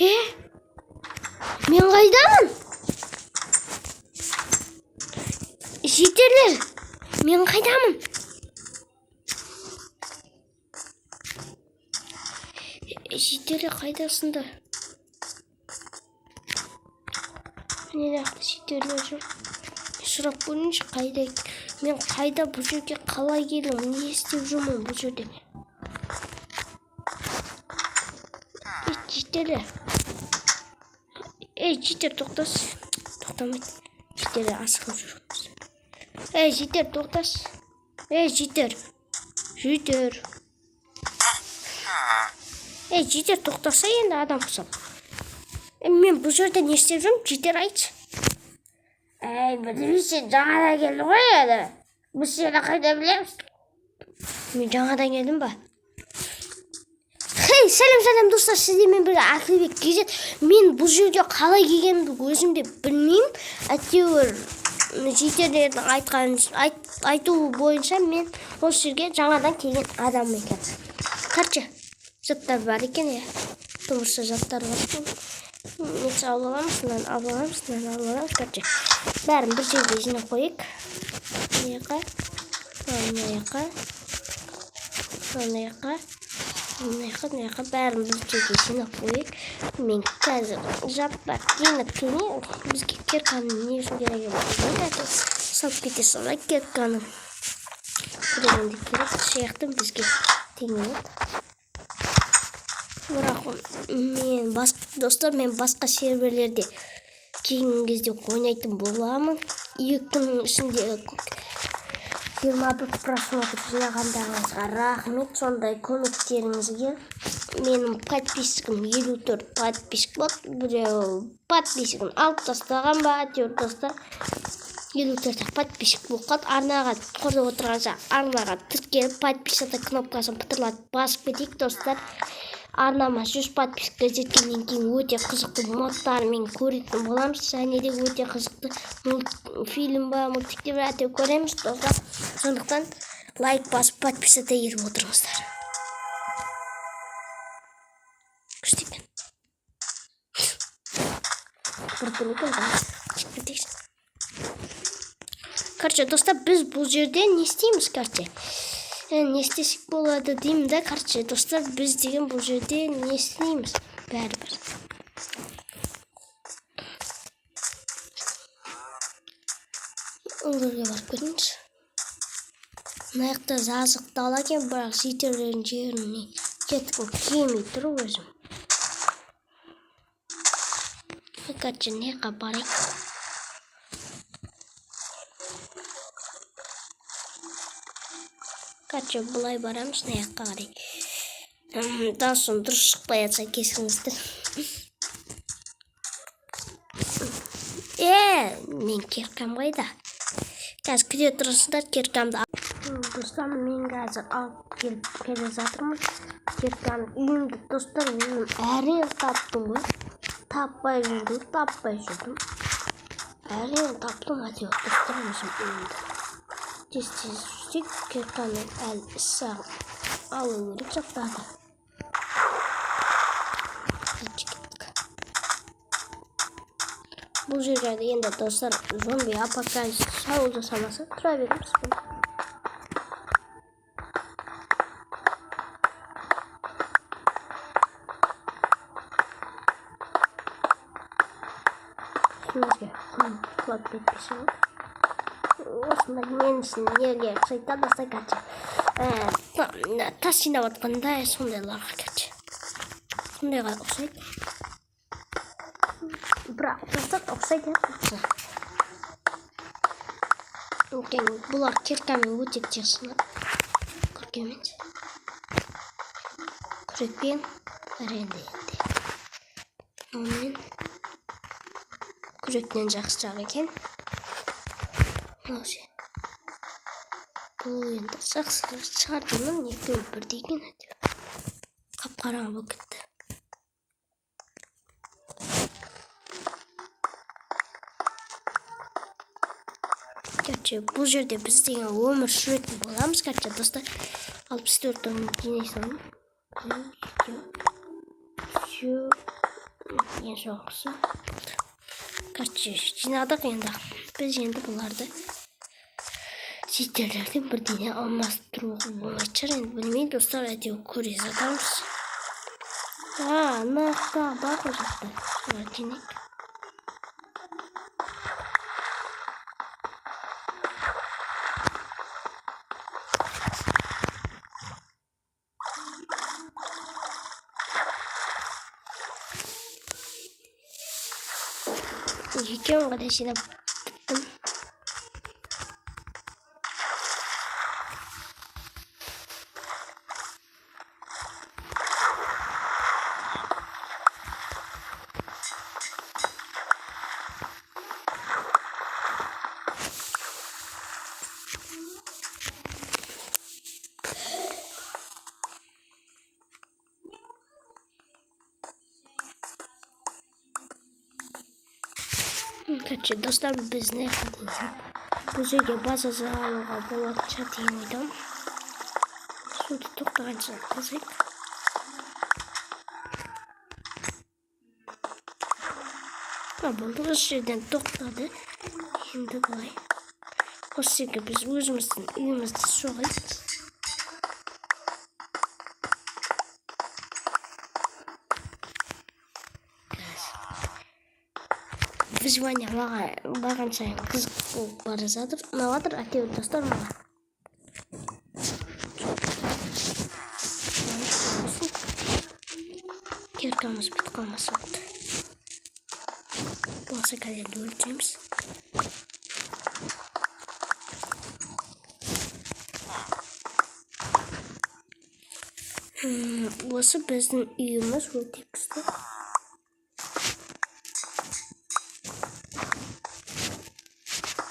Мен қайдамын? Жетерлер, мен қайдамын? Жетерлер қайдасыңдар? Мен ақты жетерлер жоқ. Сұрап көрейінші қайда? Мен қайда бұл жерге қалай келдім? Не істеп жүрмін бұл жерде? Жетерлер. Жетер, тоқтас. Тоқтамайды. Жетерлер асығып жүрміз. Жетер, тоқтас. Жетер. Жетер. Жетер, тоқтаса енді адам құсап. Мен бұл жерде не істеп жүрмін? Жетер, айтшы. Білмейсің, жаңадан келді ғой еді. Біз сені қайда білеміз? Мен жаңадан келдім ба? Сәлем достар, сіздермен бірге Ақылбек кезет. Мен бұл жерге қалай келгенімді өзім де білмеймін. Әйтеуір жетерлердің айтуы бойынша мен осы жерге жаңадан келген адам екен. Қаршы, заттар бар екен, Тұмырса заттар бар екен. Несі аламыз, қаршы. Бәрін бір жерге жинап қойық. Мына жаққа бәрін бір жерге жинап қойық. Мен қазір жаппақ киініп келмеймін. Бізге кирканың не үшін керек екенін салып кете сала кирканың. Күрегенде керек шаяқтың бізге теңейді. Бірақ достар, мен басқа серверлерде кейінгі кезде ойнайтын боламын. 2 күннің ішінде 21 просмотр жинағандарыңызға рахмет. Сондай көмектеріңізге. Менің подпискам 54 подписк болды. Біреу подпискам алып тастаған ба, әйтеуір достар. 54 подписк болған. Арнаға қосып отырғанша арнаға тіркеліп подписата кнопкасын пытырлатып басып кетейік достар. Арнама 100 подпискаға жеткеннен кейін өте қызықты модтармен көретін боламыз. Және де өте қызықты фильм ба, мультиктер әтеу көреміз достар. Сондықтан лайк басып подписата еріп отырыңыздар. Күштекен. Короче, достар, біз бұл жерде не істейміз, короче? Не істесек болады деймін да, короче, достар, біз деген бұл жерде не істейміз? Бәрібір. Оларға барып көріңіз. Мына жақта жазық дала екен, бірақ жетерлердің жеріне кеткім келмей тұр өзім. Короче, не жаққа барайық? Короче, бұлай барамыз, мына жаққа қарай. Daha sonra дұрыс шықпай жатса кесіңіздер. Мен киркам қайда? Қазір күте тұрсыздар, киркамды достар, мен қазір алып келе жатырмын. Киркамды үйімді достар, өзім әрең таптым ғой. Таппай жүрдім. Әрең таптым, әтеуір достар, өзім үйімді. Тез жүрсек, кирканы әлі іс-сағын алу керек жақтады. Бұл жерлерде енді достар, зомби апокалипсис шабуыл жасамаса тұра береміз. Шыңызға құлап кетпесе ғой. Осында менісін неге ұқсайтады достар, кәтші. Тас жинап атқанда сондайларға кәтші. Сондайға ұқсайды. Бірақ достар ұқсайды әтті. Бұлар киркамен өте тесінады. Күркемен. Күрекпен әренде енді. Онымен күректен жақсырақ екен. Бұл енді жақсы шығардымын, екеуі бірдей екен әйтеуір. Қап-қараңғы болып кетті. Короче, бұл жерде біз деген өмір сүретін боламыз, короче, достар. 64 денесін. ең соңғысы. Короче, жинадық енді. Біз енді бұларды сетерлерден бірдеңе алмастыруға болмайтын шығар. Енді білмеймін достар, әйтеуір көре жатамыз. Ана жақта бар ғой жақта. Солар жинайық. Екеуін ғана жинап біттім. Короче, достар, біз не қылдыңыз? Бұл жерге база алуға болады шығар деген ойдамын. Суды тоқтағанша қызайық. Болды, осы жерден тоқтады. Енді былай. Осы жерге біз өзіміздің үйімізді соғайық. Выживание маған сайын қызық болып бара жатыр. Ұнаватыр әйтеуір достар маған. Киркамыз бітіп қалмаса болды. Болса қазір өлтіреміз. Осы біздің үйіміз өте күшті.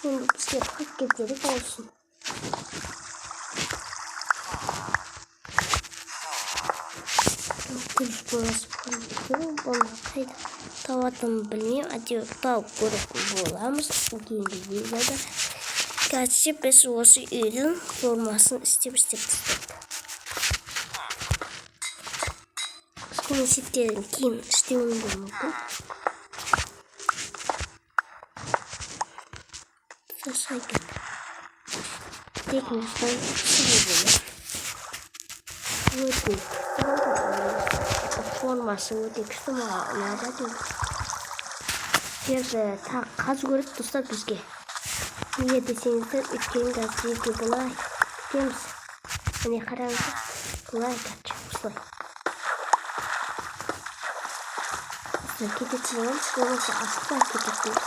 Şimdi bizge paketleri olsun. Kuruş boyası koyuyorum. Bunu kayda tavatımı bilmiyorum. Acaba tavuk kurup boğulamız. Kendi videoda. Gerçi biz осы үйдің формасын істеп. Скоро сеттерін кейін істеуім де мүмкін. Сайкет. Teknolojiden sıvı böyle. Forması öte küstü mağazada değil. Yerde ta kaz görüp dostlar bizge. Niye deseniz de ütkenin gazetesi bulay. Demiz. Hani karanlık bulay kaçacak. Uslay. Uslay ketetiyorum. Olmasa asla ketetiyorum.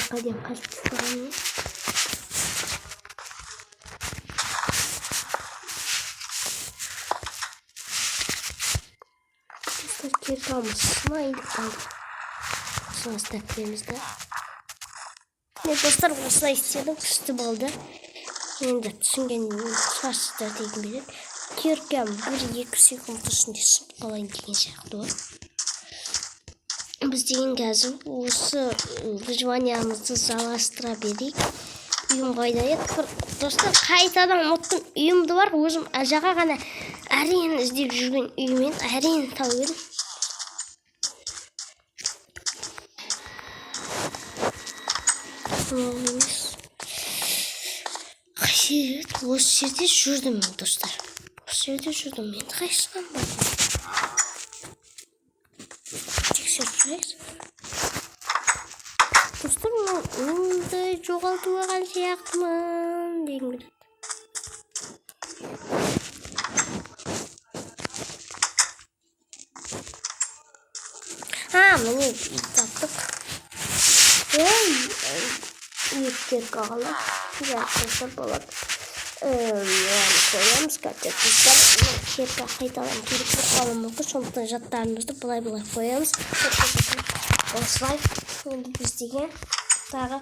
Пойдем, кажется, в стороне. Киркамыз сынайды қалды. Соны ұстап береміз да. Достар, осылай істедім, күшті болды. Енді түсінген шығарсыздар деген береді. Киркам 1-2 секунд ішінде шығып қалайын деген сияқты ғой. Біз деген қазір осы выживаниямызды жалғастыра берейік. Үйім қайда еді? Достар, қайтадан ұмыттым. Үйімді бар, өзім ажаға ғана әрең іздеп жүрген үйімен әрең тауып едім. Қайсет, осы жерде жүрдім достар. Осы жерде жүрдім, енді қайсыған ба? Тексеріп жүрейік. Достар, мұнды жоғалтып алған сияқтымын деген келеді. Міне таптық. Еттер қағалап. Жақсы болады. Қоямыз қазір. Кирка қайталам керек болып қалуы мүмкін. Сондықтан жаттарымызды былай-былай қоямыз. Осылай. Енді біз деген тағы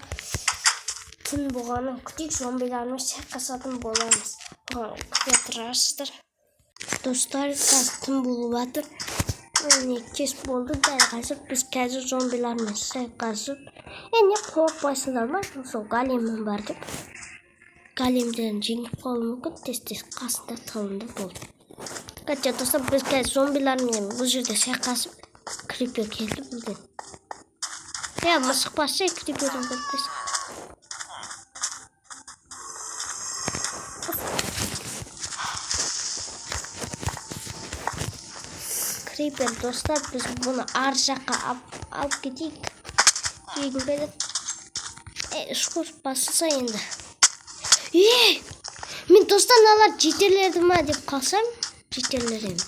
түн болғанын күтейік. Зомбиларымыз шайқасатын боламыз. Күте тұрарсыздар. Достар, түн болып жатыр. Ne kes oldu derhazır biz kazı zombilerle sayqasıp ne korkpayсыңдар ма сол галемім бар деп галемден жеңіп қалуы мүмкін тез қасында тылында болды. Қанша достар біз қазір зомбилармен бұл жерде сайқасып крипер келді бізден. Мысық басы криперден көріппес. Крипер достар біз бұны ар жаққа алып кетейік. Егін береді. Шкур басылса енді. Мен достар налар жетерлерді ма деп қалсам жетерлер енді.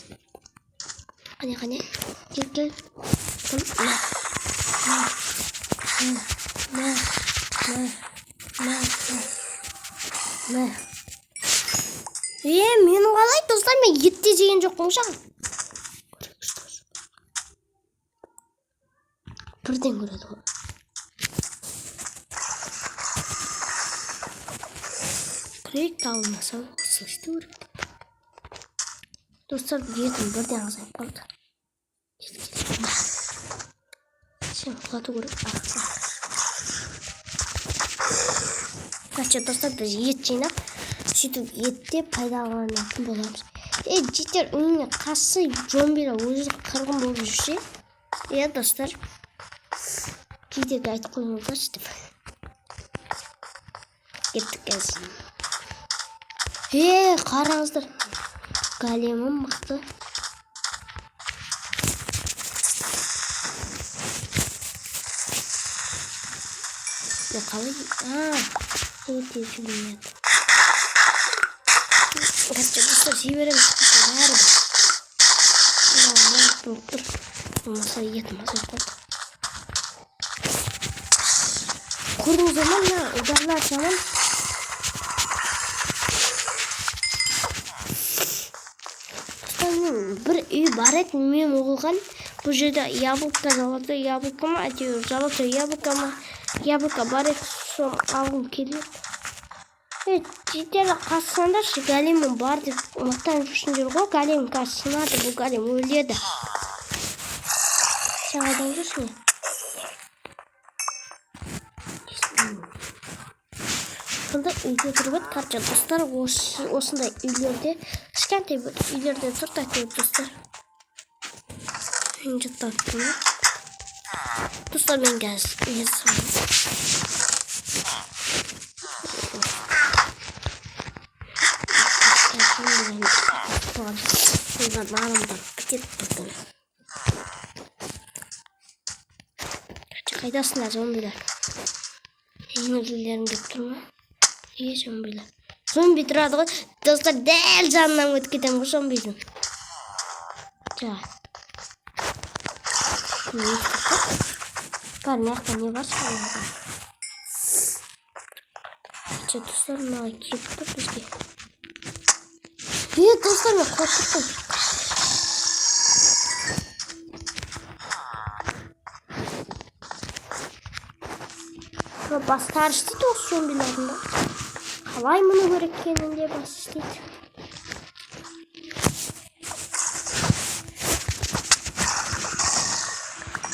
Қане жеткел. Мен қалай достар мен етте жеген жоқпын шағын. Бірден көреді ғой. Крейк алынмасам қосылышты көріп. Достар етім бірден азайып қалды. Сен құлату көріп. Қанша достар біз ет жинап, сөйтіп етте пайдаланатын боламыз. Жеттер үніне қасы зомбилер өзі қырғын болып жүрсе, достар кейдегі айтып қойыңыздаршы деп. Кеттік қазір. Қараңыздар. Галемім мықты. Қалай? Өте жүгінеді. Қанша достар жібереміз. Бәрі бір. Болып тұр. Болмаса етім азайып қалды. Көрдіңіз zaman udarlar zaman bir үй бар еді мен оғылған бұл жерде яблоко золотое яблоко ма әйтеуір золотое яблоко бар еді соны алғым келеді. Жетерлі қасысаңдаршы галемім бар деп ұматтан жүрсіңдер ғой. Галем қазір сынады, бұл галем өледі. Сен қайдан жүрсің? Сонда үйде тұрып еді. Қанша достар осындай үйлерде кішкентай бір үйлерде тұрды әйтеуір достар. Мен жаттаттым. Достар мен қазір қайдасыңдар зомбилер? Еңірлерім деп тұр ма? Зомбилер. Зомби тұрады ғой. Достар дәл жанынан өтіп кетем ғой зомбидің. Жағай. Бар, маяқта не бар шығын? Достар мынаған келіп тұр бізге. Достар мен қорқыттым. Бастар істейді осы зомбилердің. Қалай мұны көреккенінде бас істейді.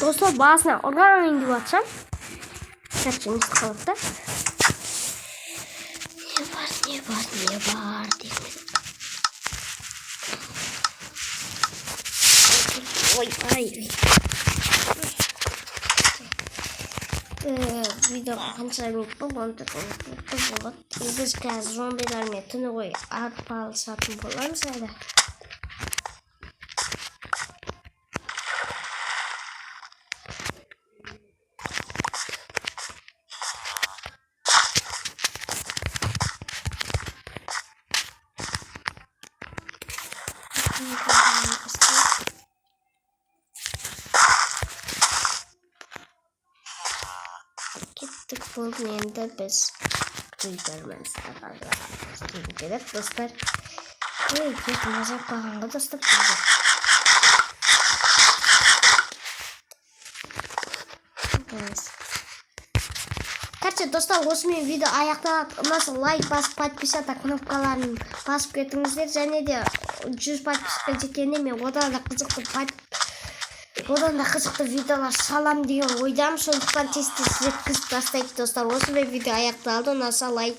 Достар басына ұрғанын деп атсам. Кәтші несі қалып та. Не бар деймін. Ой. Видеоға қанша минут болды, біз қазір зомбилермен түні ғой арпалысатын боламыз әлі. Kеттік болды енді біз күйлермен істейін керек достар. Кет мазап қалғанға достар болды. Короче, достар, осымен видео аяқталады. Ұнаса лайк басып, подписаться кнопкаларын басып кетіңіздер. Және де 100 подписчикке жеткенде мен одан да қызықты одан да кызыктуу видеолор салам деген ойдамын. Ошондуктан тез жеткизип тастайт достор. Осундай видео аякталды. Унаса лайк